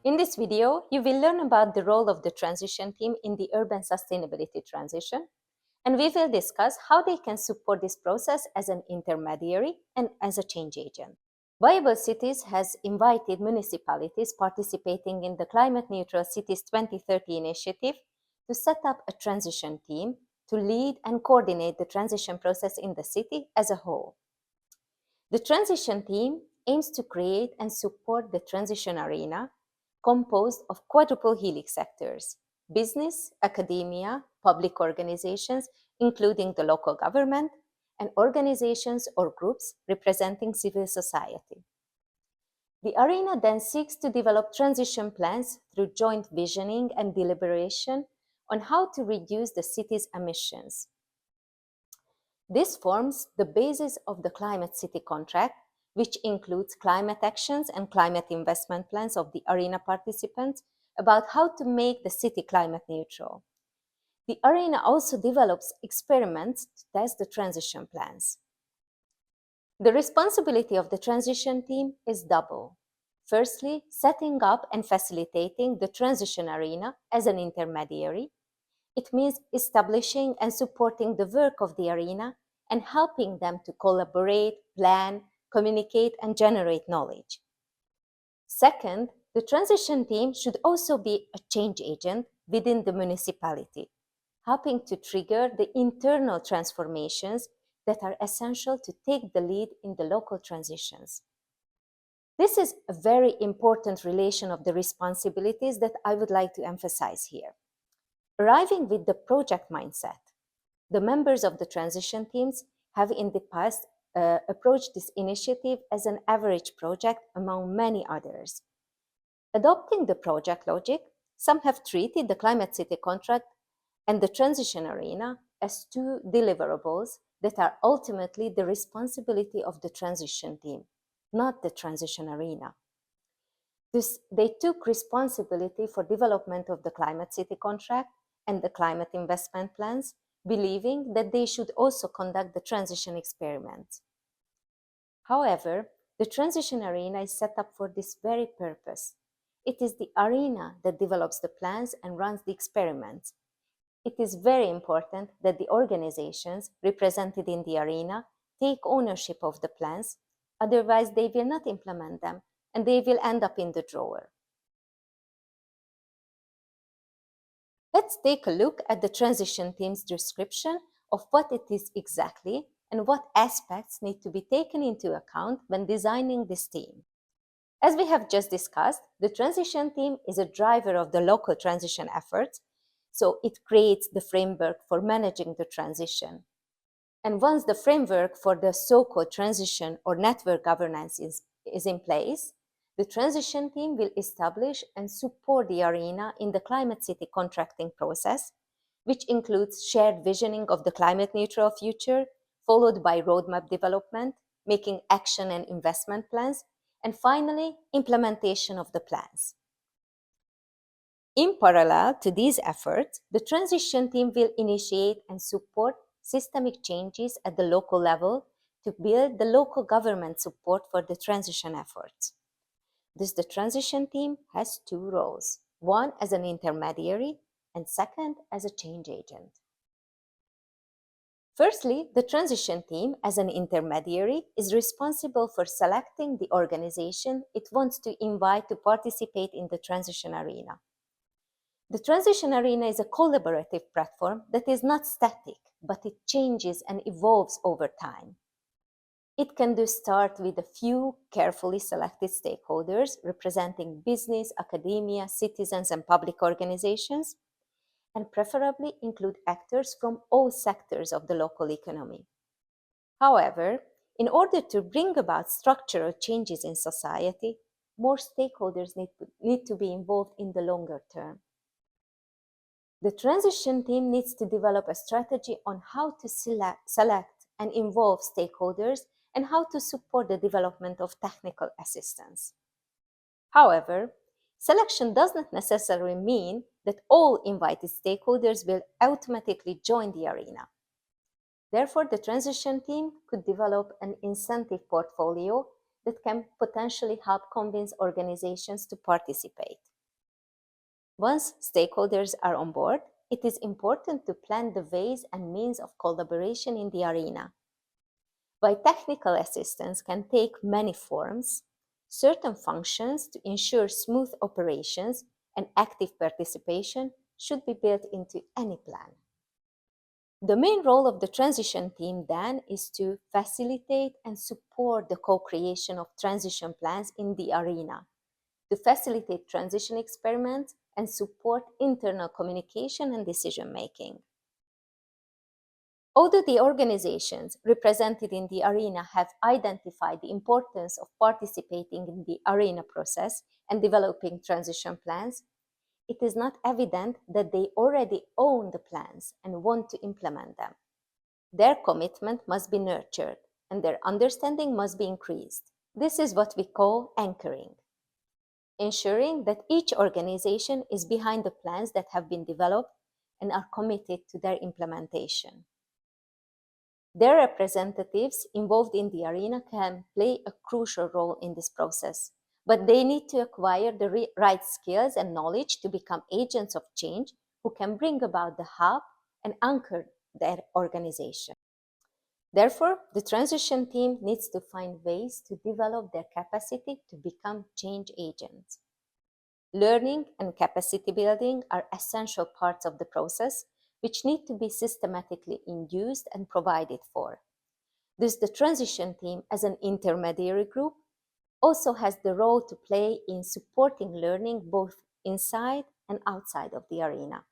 In this video, you will learn about the role of the transition team in the urban sustainability transition, and we will discuss how they can support this process as an intermediary and as a change agent. Viable Cities has invited municipalities participating in the Climate Neutral Cities 2030 initiative to set up a transition team to lead and coordinate the transition process in the city as a whole. The transition team aims to create and support the transition arena composed of quadruple helix sectors: business, academia, public organizations, including the local government, and organizations or groups representing civil society. The arena then seeks to develop transition plans through joint visioning and deliberation on how to reduce the city's emissions. This forms the basis of the Climate City Contract, which includes climate actions and climate investment plans of the arena participants about how to make the city climate neutral. The arena also develops experiments to test the transition plans. The responsibility of the transition team is double. Firstly, setting up and facilitating the transition arena as an intermediary. It means establishing and supporting the work of the arena and helping them to collaborate, plan, communicate, and generate knowledge. Second, the transition team should also be a change agent within the municipality, helping to trigger the internal transformations that are essential to take the lead in the local transitions. This is a very important relation of the responsibilities that I would like to emphasize here. Arriving with the project mindset, the members of the transition teams have in the past approached this initiative as an average project among many others. Adopting the project logic, some have treated the Climate City Contract and the transition arena as two deliverables that are ultimately the responsibility of the transition team, not the transition arena. They took responsibility for development of the Climate City Contract and the climate investment plans, believing that they should also conduct the transition experiments. However, the transition arena is set up for this very purpose. It is the arena that develops the plans and runs the experiments. It is very important that the organizations represented in the arena take ownership of the plans, otherwise they will not implement them and they will end up in the drawer. Let's take a look at the transition team's description of what it is exactly and what aspects need to be taken into account when designing this team. As we have just discussed, the transition team is a driver of the local transition efforts, so it creates the framework for managing the transition. And once the framework for the so-called transition or network governance is in place, the transition team will establish and support the arena in the Climate City contracting process, which includes shared visioning of the climate neutral future, followed by roadmap development, making action and investment plans, and finally, implementation of the plans. In parallel to these efforts, the transition team will initiate and support systemic changes at the local level to build the local government support for the transition efforts. Thus, the transition team has two roles, one as an intermediary and second as a change agent. Firstly, the transition team as an intermediary is responsible for selecting the organization it wants to invite to participate in the transition arena. The transition arena is a collaborative platform that is not static, but it changes and evolves over time. It can start with a few carefully selected stakeholders representing business, academia, citizens, and public organizations, and preferably include actors from all sectors of the local economy. However, in order to bring about structural changes in society, more stakeholders need to be involved in the longer term. The transition team needs to develop a strategy on how to select and involve stakeholders and how to support the development of technical assistance. However, selection does not necessarily mean that all invited stakeholders will automatically join the arena. Therefore, the transition team could develop an incentive portfolio that can potentially help convince organizations to participate. Once stakeholders are on board, it is important to plan the ways and means of collaboration in the arena. While technical assistance can take many forms, certain functions to ensure smooth operations and active participation should be built into any plan. The main role of the transition team then is to facilitate and support the co-creation of transition plans in the arena, to facilitate transition experiments and support internal communication and decision making. Although the organizations represented in the arena have identified the importance of participating in the arena process and developing transition plans, it is not evident that they already own the plans and want to implement them. Their commitment must be nurtured and their understanding must be increased. This is what we call anchoring, ensuring that each organization is behind the plans that have been developed and are committed to their implementation. Their representatives involved in the arena can play a crucial role in this process, but they need to acquire the right skills and knowledge to become agents of change who can bring about the help and anchor their organization. Therefore, the transition team needs to find ways to develop their capacity to become change agents. Learning and capacity building are essential parts of the process, which need to be systematically induced and provided for. Thus, the transition team, as an intermediary group, also has the role to play in supporting learning both inside and outside of the arena.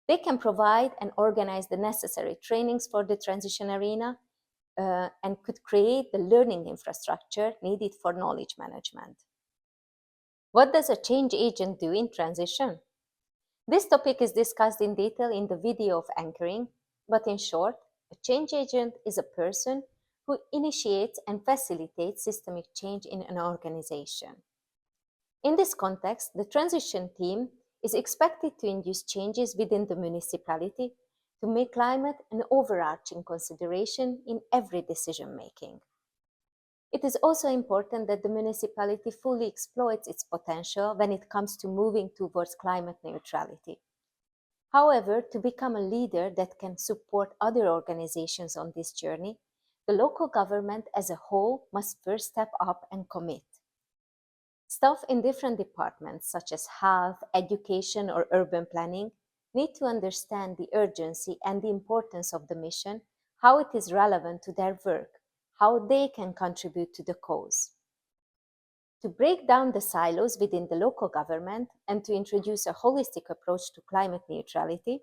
They can provide and organize the necessary trainings for the transition arena and could create the learning infrastructure needed for knowledge management. What does a change agent do in transition? This topic is discussed in detail in the video of anchoring, but in short, a change agent is a person who initiates and facilitates systemic change in an organization. In this context, the transition team is expected to induce changes within the municipality to make climate an overarching consideration in every decision making. It is also important that the municipality fully exploits its potential when it comes to moving towards climate neutrality. However, to become a leader that can support other organizations on this journey, the local government as a whole must first step up and commit. Staff in different departments, such as health, education, or urban planning, need to understand the urgency and the importance of the mission, how it is relevant to their work, how they can contribute to the cause. To break down the silos within the local government and to introduce a holistic approach to climate neutrality,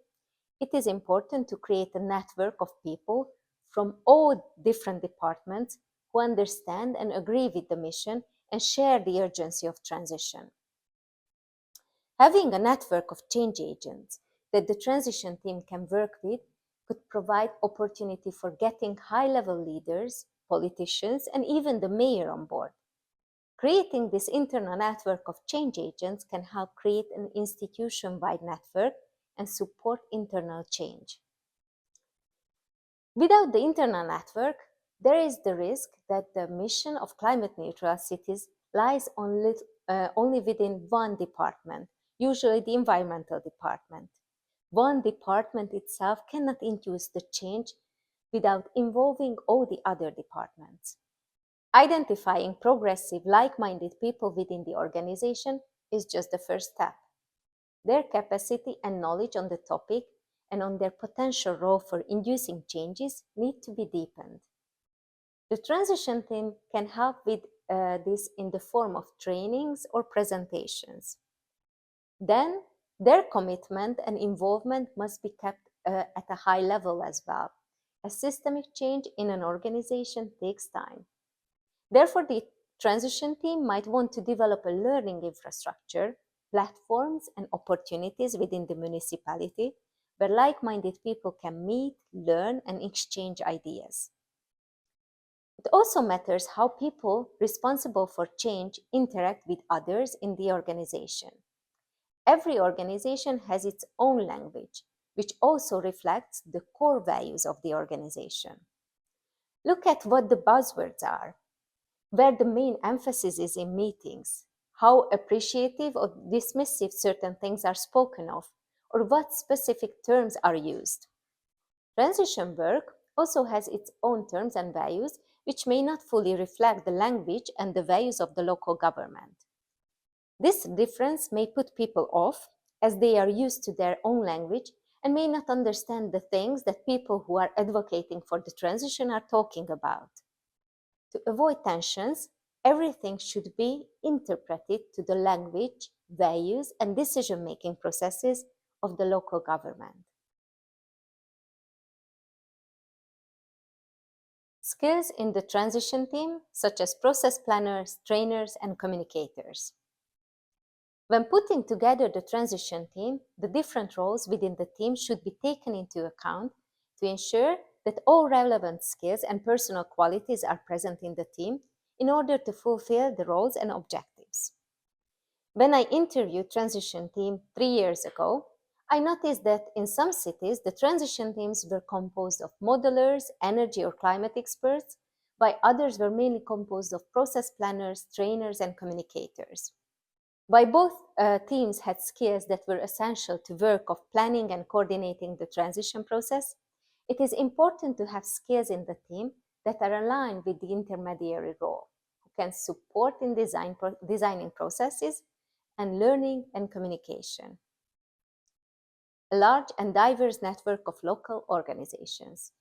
it is important to create a network of people from all different departments who understand and agree with the mission and share the urgency of transition. Having a network of change agents that the transition team can work with could provide opportunity for getting high-level leaders, politicians, and even the mayor on board. Creating this internal network of change agents can help create an institution-wide network and support internal change. Without the internal network, there is the risk that the mission of climate neutral cities lies only within one department, usually the environmental department. One department itself cannot induce the change without involving all the other departments. Identifying progressive, like-minded people within the organization is just the first step. Their capacity and knowledge on the topic and on their potential role for inducing changes need to be deepened. The transition team can help with this in the form of trainings or presentations. Then, their commitment and involvement must be kept at a high level as well, as systemic change in an organization takes time. Therefore, the transition team might want to develop a learning infrastructure, platforms, and opportunities within the municipality where like-minded people can meet, learn, and exchange ideas. It also matters how people responsible for change interact with others in the organization. Every organization has its own language, which also reflects the core values of the organization. Look at what the buzzwords are, where the main emphasis is in meetings, how appreciative or dismissive certain things are spoken of, or what specific terms are used. Transition work also has its own terms and values, which may not fully reflect the language and the values of the local government. This difference may put people off, as they are used to their own language and may not understand the things that people who are advocating for the transition are talking about. To avoid tensions, everything should be interpreted to the language, values, and decision-making processes of the local government. Skills in the transition team, such as process planners, trainers, and communicators. When putting together the transition team, the different roles within the team should be taken into account to ensure that all relevant skills and personal qualities are present in the team in order to fulfill the roles and objectives. When I interviewed transition team 3 years ago, I noticed that in some cities, the transition teams were composed of modelers, energy or climate experts, while others were mainly composed of process planners, trainers, and communicators. While both teams had skills that were essential to work of planning and coordinating the transition process, it is important to have skills in the team that are aligned with the intermediary role, who can support in designing processes and learning and communication. A large and diverse network of local organizations.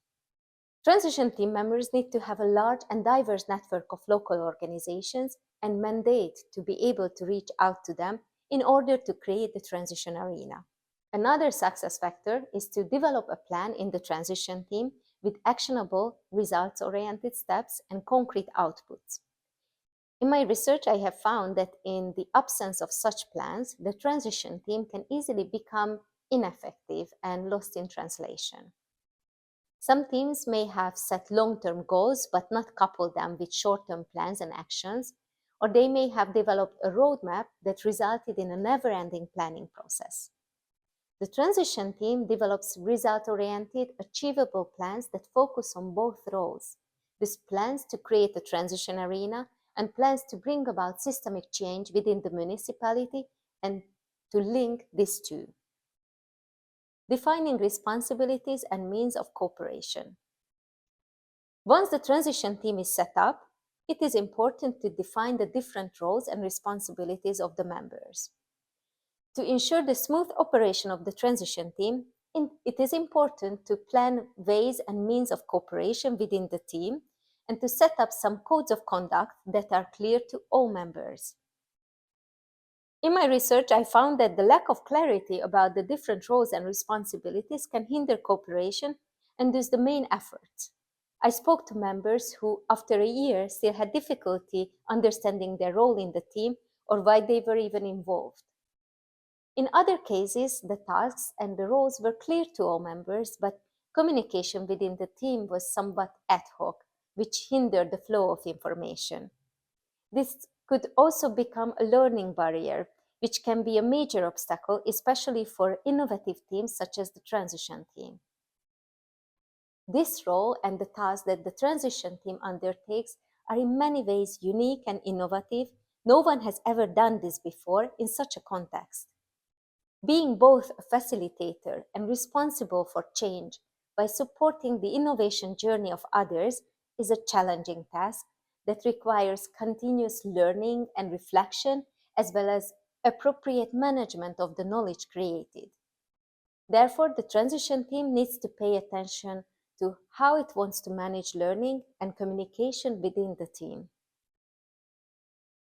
Transition team members need to have a large and diverse network of local organizations and mandate to be able to reach out to them in order to create the transition arena. Another success factor is to develop a plan in the transition team with actionable, results-oriented steps and concrete outputs. In my research, I have found that in the absence of such plans, the transition team can easily become ineffective and lost in translation. Some teams may have set long-term goals but not coupled them with short-term plans and actions, or they may have developed a roadmap that resulted in a never-ending planning process. The transition team develops result-oriented, achievable plans that focus on both roles, with plans to create a transition arena and plans to bring about systemic change within the municipality and to link these two. Defining responsibilities and means of cooperation. Once the transition team is set up, it is important to define the different roles and responsibilities of the members. To ensure the smooth operation of the transition team, it is important to plan ways and means of cooperation within the team and to set up some codes of conduct that are clear to all members. In my research, I found that the lack of clarity about the different roles and responsibilities can hinder cooperation and is the main effort. I spoke to members who, after a year, still had difficulty understanding their role in the team or why they were even involved. In other cases, the tasks and the roles were clear to all members, but communication within the team was somewhat ad hoc, which hindered the flow of information. This could also become a learning barrier, which can be a major obstacle, especially for innovative teams such as the transition team. This role and the tasks that the transition team undertakes are in many ways unique and innovative. No one has ever done this before in such a context. Being both a facilitator and responsible for change by supporting the innovation journey of others is a challenging task that requires continuous learning and reflection, as well as appropriate management of the knowledge created. Therefore, the transition team needs to pay attention to how it wants to manage learning and communication within the team.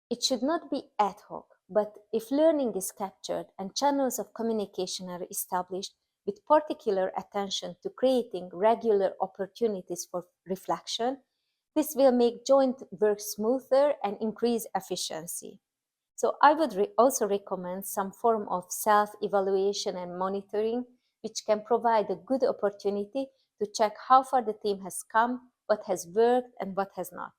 It should not be ad hoc, but if learning is captured and channels of communication are established with particular attention to creating regular opportunities for reflection, this will make joint work smoother and increase efficiency. So I would also recommend some form of self-evaluation and monitoring, which can provide a good opportunity to check how far the team has come, what has worked, and what has not.